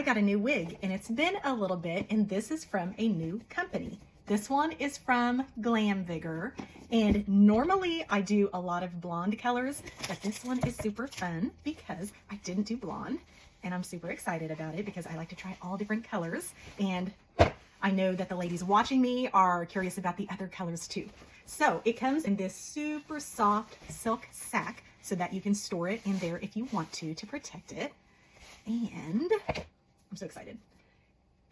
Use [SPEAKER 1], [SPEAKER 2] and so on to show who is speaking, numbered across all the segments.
[SPEAKER 1] I got a new wig and it's been a little bit, and this is from a new company. This one is from Glamvigor, and normally I do a lot of blonde colors, but this one is super fun because I didn't do blonde, and I'm super excited about it because I like to try all different colors, and I know that the ladies watching me are curious about the other colors too. So it comes in this super soft silk sack so that you can store it in there if you want to protect it. And I'm so excited.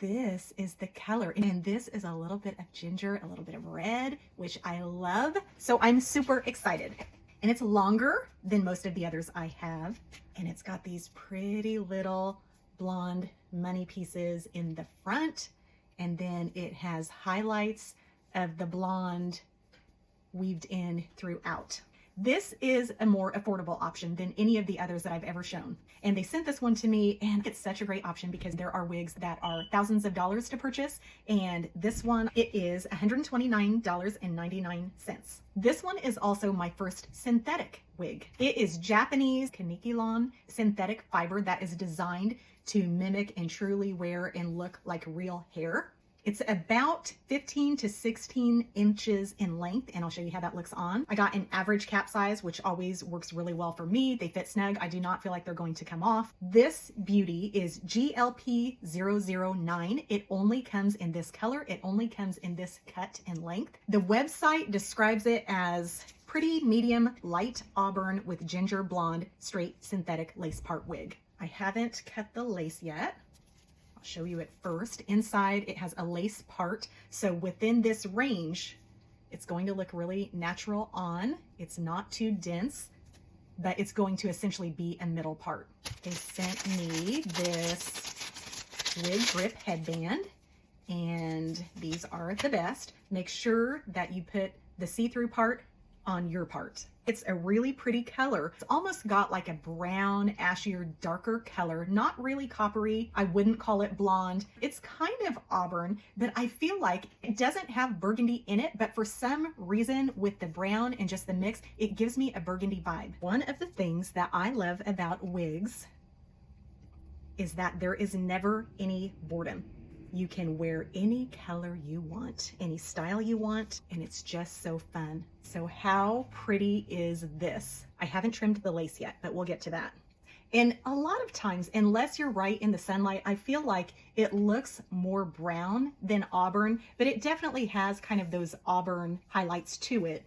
[SPEAKER 1] This is the color, and this is a little bit of ginger, a little bit of red, which I love. So I'm super excited. And it's longer than most of the others I have. And it's got these pretty little blonde money pieces in the front. And then it has highlights of the blonde weaved in throughout. This is a more affordable option than any of the others that I've ever shown. And they sent this one to me, and it's such a great option because there are wigs that are thousands of dollars to purchase. And this one, it is $129.99. This one is also my first synthetic wig. It is Japanese 𝐔𝐒𝐿 synthetic fiber that is designed to mimic and truly wear and look like real hair. It's about 15 to 16 inches in length, and I'll show you how that looks on. I got an average cap size, which always works really well for me. They fit snug. I do not feel like they're going to come off. This beauty is 𝐔𝐿P009. It only comes in this color. It only comes in this cut and length. The website describes it as pretty medium light auburn with ginger blonde straight synthetic lace part wig. I haven't cut the lace yet. I'll show you it first. Inside it has a lace part, so within this range it's going to look really natural on. It's not too dense, but it's going to essentially be a middle part. They sent me this wig grip headband, and these are the best. Make sure that you put the see-through part on your part. It's a really pretty color. It's almost got like a brown, ashier, darker color, not really coppery. I wouldn't call it blonde. It's kind of auburn, but I feel like it doesn't have burgundy in it, but for some reason with the brown and just the mix, it gives me a burgundy vibe. One of the things that I love about wigs is that there is never any boredom. You can wear any color you want, any style you want, and it's just so fun. So how pretty is this? I haven't trimmed the lace yet, but we'll get to that. And a lot of times, unless you're right in the sunlight, I feel like it looks more brown than auburn, but it definitely has kind of those auburn highlights to it.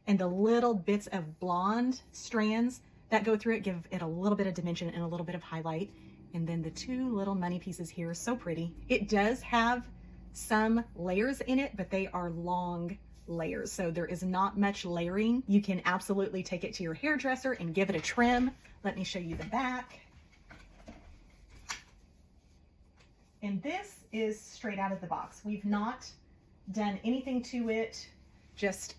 [SPEAKER 1] And the little bits of blonde strands that go through it give it a little bit of dimension and a little bit of highlight. And then the two little money pieces here, so pretty. It does have some layers in it, but they are long layers, so there is not much layering. You can absolutely take it to your hairdresser and give it a trim. Let me show you the back. And this is straight out of the box. We've not done anything to it, just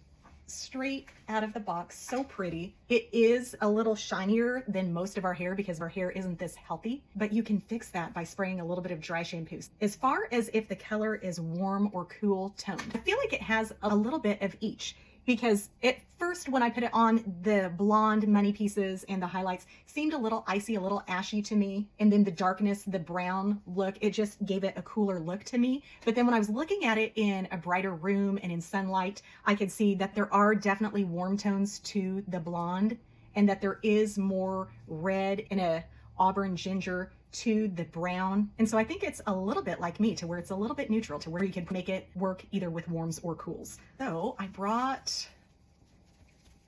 [SPEAKER 1] straight out of the box. So pretty. It is a little shinier than most of our hair because our hair isn't this healthy, but you can fix that by spraying a little bit of dry shampoo. As far as if the color is warm or cool toned, I feel like it has a little bit of each, because at first when I put it on, the blonde money pieces and the highlights seemed a little icy, a little ashy to me. And then the darkness, the brown look, it just gave it a cooler look to me. But then when I was looking at it in a brighter room and in sunlight, I could see that there are definitely warm tones to the blonde, and that there is more red and a auburn ginger to the brown. And so I think it's a little bit like me, to where it's a little bit neutral, to where you can make it work either with warms or cools. So I brought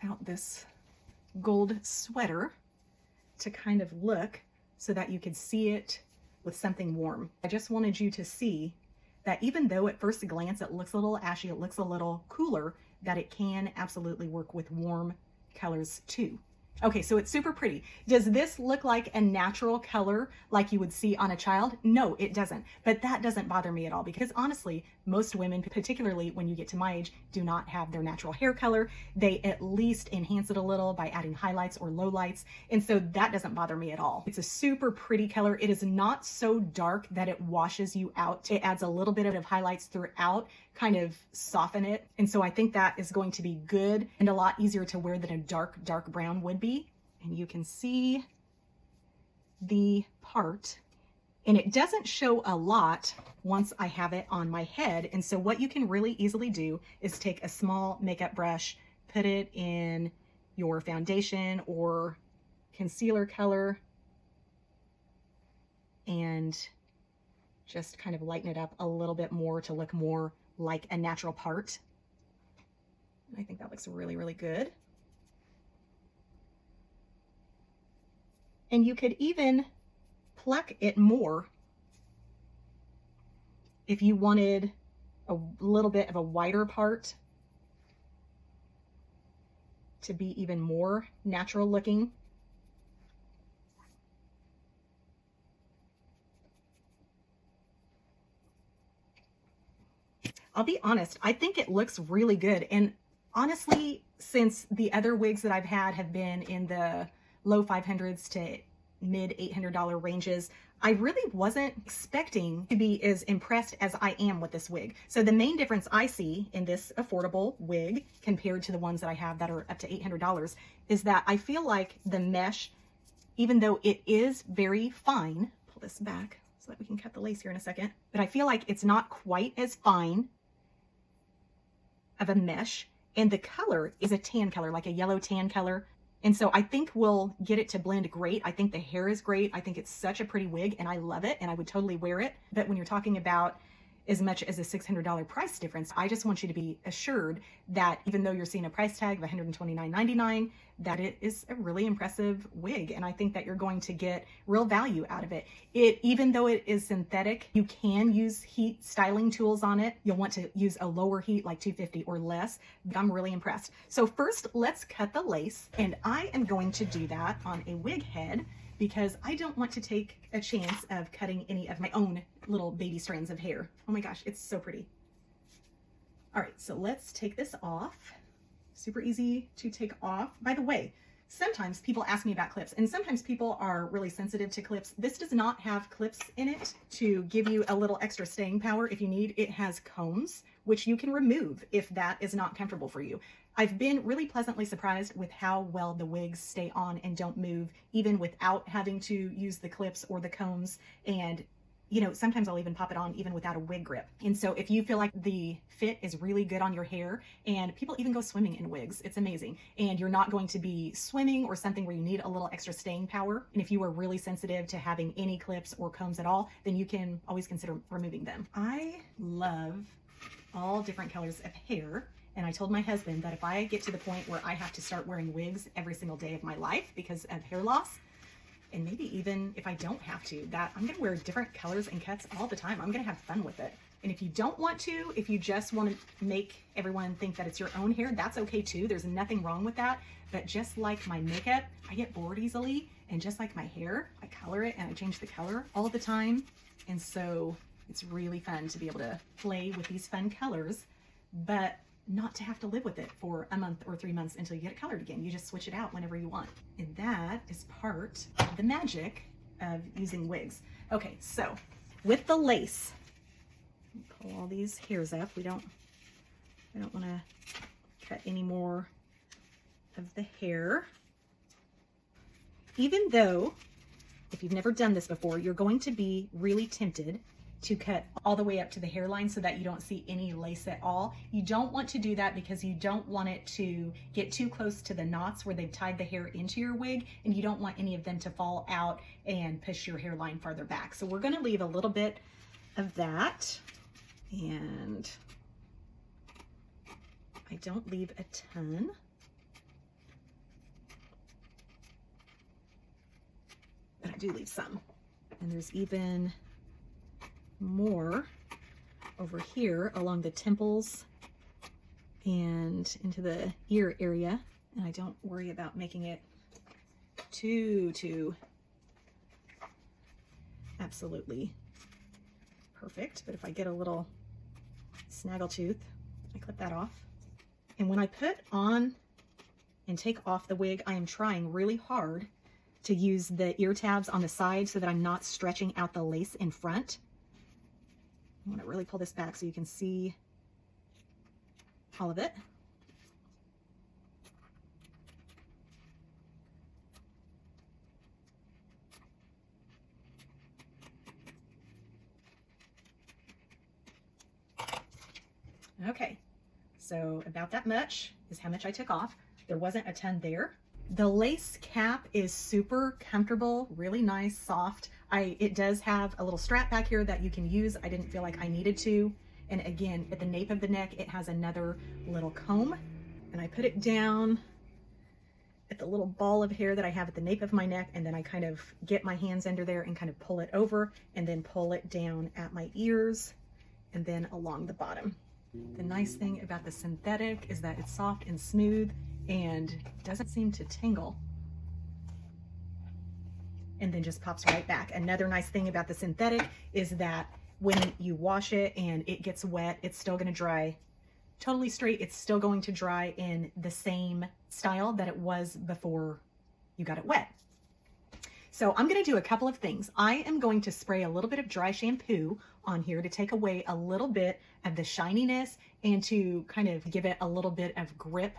[SPEAKER 1] out this gold sweater to kind of look so that you could see it with something warm. I just wanted you to see that even though at first glance it looks a little ashy, it looks a little cooler, that it can absolutely work with warm colors too. Okay, so it's super pretty. Does this look like a natural color like you would see on a child? No, it doesn't. But that doesn't bother me at all, because honestly, most women, particularly when you get to my age, do not have their natural hair color. They at least enhance it a little by adding highlights or lowlights. And so that doesn't bother me at all. It's a super pretty color. It is not so dark that it washes you out. It adds a little bit of highlights throughout, kind of soften it. And so I think that is going to be good and a lot easier to wear than a dark brown would be. And you can see the part And it doesn't show a lot once I have it on my head. And so what you can really easily do is take a small makeup brush, put it in your foundation or concealer color, and just kind of lighten it up a little bit more to look more like a natural part. I think that looks really, really good. And you could even pluck it more if you wanted a little bit of a wider part to be even more natural looking. I'll be honest, I think it looks really good. And honestly, since the other wigs that I've had have been in the low 500s to mid $800 ranges, I really wasn't expecting to be as impressed as I am with this wig. So the main difference I see in this affordable wig compared to the ones that I have that are up to $800 is that I feel like the mesh, even though it is very fine, pull this back so that we can cut the lace here in a second, but I feel like it's not quite as fine of a mesh, and the color is a tan color, like a yellow tan color. And so I think we'll get it to blend great. I think the hair is great. I think it's such a pretty wig and I love it and I would totally wear it. But when you're talking about as much as a $600 price difference, I just want you to be assured that even though you're seeing a price tag of $129.99, that it is a really impressive wig. And I think that you're going to get real value out of it. Even though it is synthetic, you can use heat styling tools on it. You'll want to use a lower heat, like 250 or less. But I'm really impressed. So first, let's cut the lace. And I am going to do that on a wig head because I don't want to take a chance of cutting any of my own little baby strands of hair. Oh my gosh, it's so pretty. All right, so let's take this off. Super easy to take off. By the way, sometimes people ask me about clips, and sometimes people are really sensitive to clips. This does not have clips in it to give you a little extra staying power if you need. It has combs, which you can remove if that is not comfortable for you. I've been really pleasantly surprised with how well the wigs stay on and don't move, even without having to use the clips or the combs. And you know, sometimes I'll even pop it on even without a wig grip. And so if you feel like the fit is really good on your hair, and people even go swimming in wigs, it's amazing. And you're not going to be swimming or something where you need a little extra staying power. And if you are really sensitive to having any clips or combs at all, then you can always consider removing them. I love all different colors of hair. And I told my husband that if I get to the point where I have to start wearing wigs every single day of my life because of hair loss, and maybe even if I don't have to, that I'm gonna wear different colors and cuts all the time. I'm gonna have fun with it. And if you don't want to, if you just want to make everyone think that it's your own hair, that's okay too. There's nothing wrong with that. But just like my makeup, I get bored easily. And just like my hair, I color it and I change the color all the time. And so it's really fun to be able to play with these fun colors, but not to have to live with it for a month or 3 months until you get it colored again. You just switch it out whenever you want. And that is part of the magic of using wigs. Okay, so with the lace, pull all these hairs up. I don't want to cut any more of the hair. Even though, if you've never done this before, you're going to be really tempted to cut all the way up to the hairline so that you don't see any lace at all. You don't want to do that because you don't want it to get too close to the knots where they've tied the hair into your wig, and you don't want any of them to fall out and push your hairline farther back. So we're gonna leave a little bit of that, and I don't leave a ton. But I do leave some. And there's even more over here along the temples and into the ear area, and I don't worry about making it too absolutely perfect. But if I get a little snaggletooth, I clip that off. And when I put on and take off the wig, I am trying really hard to use the ear tabs on the side so that I'm not stretching out the lace in front. I want to really pull this back so you can see all of it. Okay, so about that much is how much I took off. There wasn't a ton there. The lace cap is super comfortable, really nice, soft. It does have a little strap back here that you can use. I didn't feel like I needed to. And again, at the nape of the neck, it has another little comb. And I put it down at the little ball of hair that I have at the nape of my neck, and then I kind of get my hands under there and kind of pull it over, and then pull it down at my ears and then along the bottom. The nice thing about the synthetic is that it's soft and smooth and doesn't seem to tingle, and then just pops right back. Another nice thing about the synthetic is that when you wash it and it gets wet, it's still going to dry totally straight. It's still going to dry in the same style that it was before you got it wet. So I'm going to do a couple of things. I am going to spray a little bit of dry shampoo on here to take away a little bit of the shininess and to kind of give it a little bit of grip.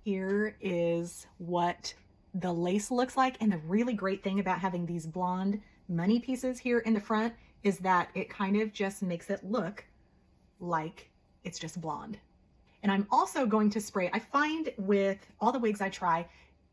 [SPEAKER 1] Here is what the lace looks like. And the really great thing about having these blonde money pieces here in the front is that it kind of just makes it look like it's just blonde. And I'm also going to spray, I find with all the wigs I try,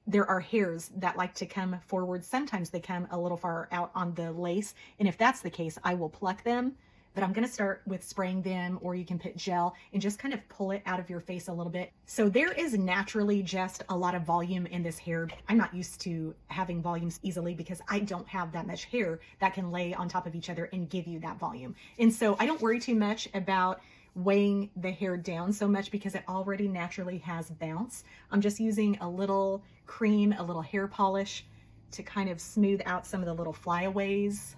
[SPEAKER 1] there are hairs that like to come forward. Sometimes they come a little far out on the lace. And if that's the case, I will pluck them. But I'm going to start with spraying them, or you can put gel and just kind of pull it out of your face a little bit. So there is naturally just a lot of volume in this hair. I'm not used to having volumes easily because I don't have that much hair that can lay on top of each other and give you that volume. And so I don't worry too much about weighing the hair down so much because it already naturally has bounce. I'm just using a little cream, a little hair polish to kind of smooth out some of the little flyaways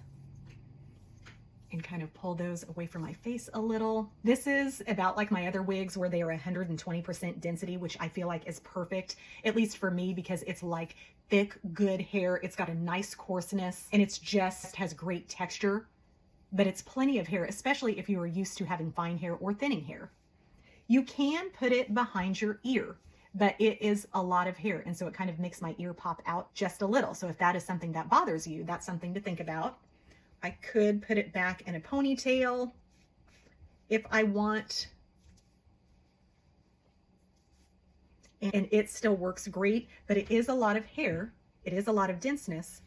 [SPEAKER 1] and kind of pull those away from my face a little. This is about like my other wigs where they are 120% density, which I feel like is perfect, at least for me, because it's like thick, good hair. It's got a nice coarseness and it's just has great texture. But it's plenty of hair, especially if you are used to having fine hair or thinning hair. You can put it behind your ear, but it is a lot of hair. And so it kind of makes my ear pop out just a little. So if that is something that bothers you, that's something to think about. I could put it back in a ponytail if I want. And it still works great, but it is a lot of hair. It is a lot of denseness,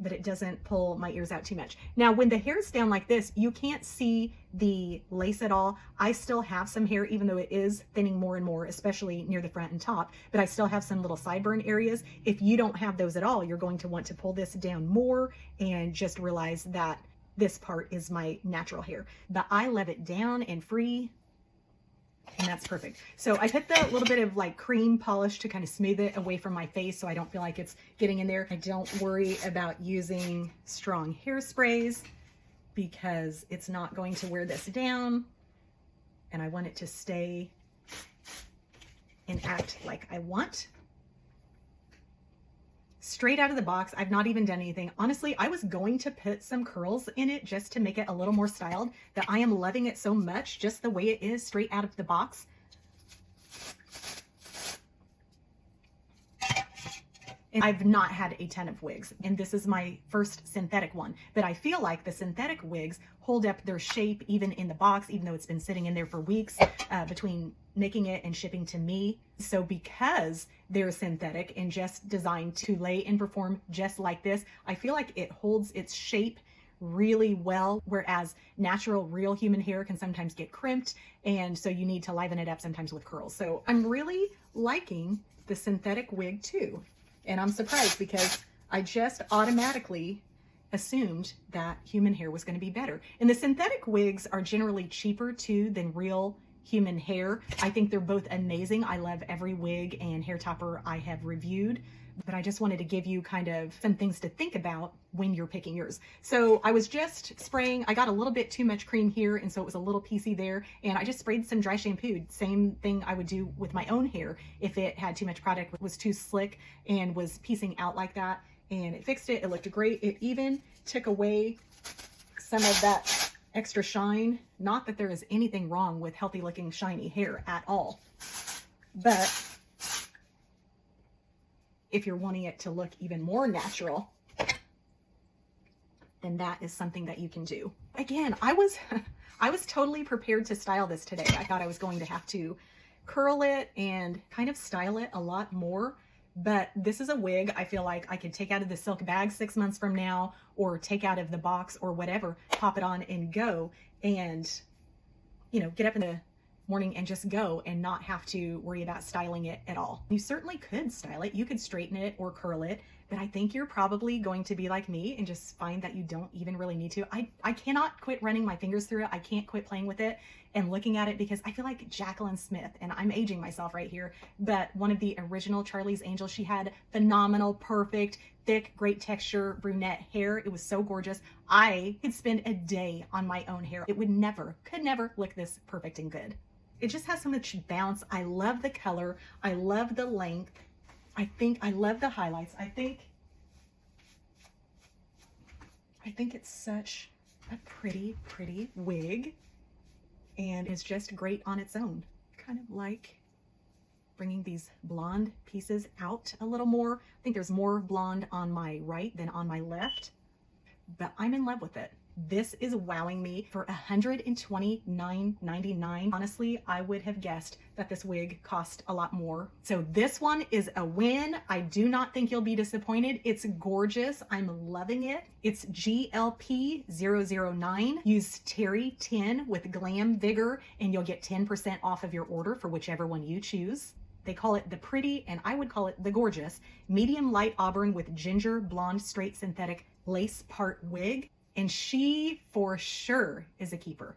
[SPEAKER 1] but it doesn't pull my ears out too much. Now, when the hair's down like this, you can't see the lace at all. I still have some hair, even though it is thinning more and more, especially near the front and top, but I still have some little sideburn areas. If you don't have those at all, you're going to want to pull this down more and just realize that this part is my natural hair. But I love it down and free, and that's perfect. So I put the little bit of like cream polish to kind of smooth it away from my face so I don't feel like it's getting in there. I don't worry about using strong hairsprays because it's not going to wear this down, and I want it to stay and act like I want. Straight out of the box, I've not even done anything. Honestly, I was going to put some curls in it just to make it a little more styled, but I am loving it so much just the way it is straight out of the box. And I've not had a ton of wigs, and this is my first synthetic one, but I feel like the synthetic wigs hold up their shape even in the box, even though it's been sitting in there for weeks between making it and shipping to me. So because they're synthetic and just designed to lay and perform just like this, I feel like it holds its shape really well, whereas natural, real human hair can sometimes get crimped, and so you need to liven it up sometimes with curls. So I'm really liking the synthetic wig too. And I'm surprised because I just automatically assumed that human hair was going to be better. And the synthetic wigs are generally cheaper too than real human hair. I think they're both amazing. I love every wig and hair topper I have reviewed, but I just wanted to give you kind of some things to think about when you're picking yours. So I was just spraying, I got a little bit too much cream here, and so it was a little piecey there, and I just sprayed some dry shampoo. Same thing I would do with my own hair if it had too much product, was too slick and was piecing out like that, and it fixed it. It looked great. It even took away some of that extra shine. Not that there is anything wrong with healthy looking shiny hair at all, but if you're wanting it to look even more natural, then then that is something that you can do. Again, I was totally prepared to style this today. I thought I was going to have to curl it and kind of style it a lot more, but this is a wig I feel like I could take out of the silk bag 6 months from now, or take out of the box or whatever, pop it on and go, and, you know, get up in the morning and just go and not have to worry about styling it at all. You certainly could style it. You could straighten it or curl it, but I think you're probably going to be like me and just find that you don't even really need to. I cannot quit running my fingers through it. I can't quit playing with it and looking at it, because I feel like Jacqueline Smith, and I'm aging myself right here, but one of the original Charlie's Angels, she had phenomenal, perfect, thick, great texture brunette hair. It was so gorgeous. I could spend a day on my own hair. It would never, could never look this perfect and good. It just has so much bounce. I love the color. I love the length. I love the highlights. I think it's such a pretty, pretty wig, and it's just great on its own. Kind of like bringing these blonde pieces out a little more. I think there's more blonde on my right than on my left, but I'm in love with it. This is wowing me for $129.99. Honestly, I would have guessed that this wig cost a lot more. So this one is a win. I do not think you'll be disappointed. It's gorgeous. I'm loving it. It's 𝐔𝐿P009. Use Terry10 with Glamvigor and you'll get 10% off of your order for whichever one you choose. They call it the pretty, and I would call it the gorgeous, medium light auburn with ginger blonde straight synthetic lace part wig. And she for sure is a keeper.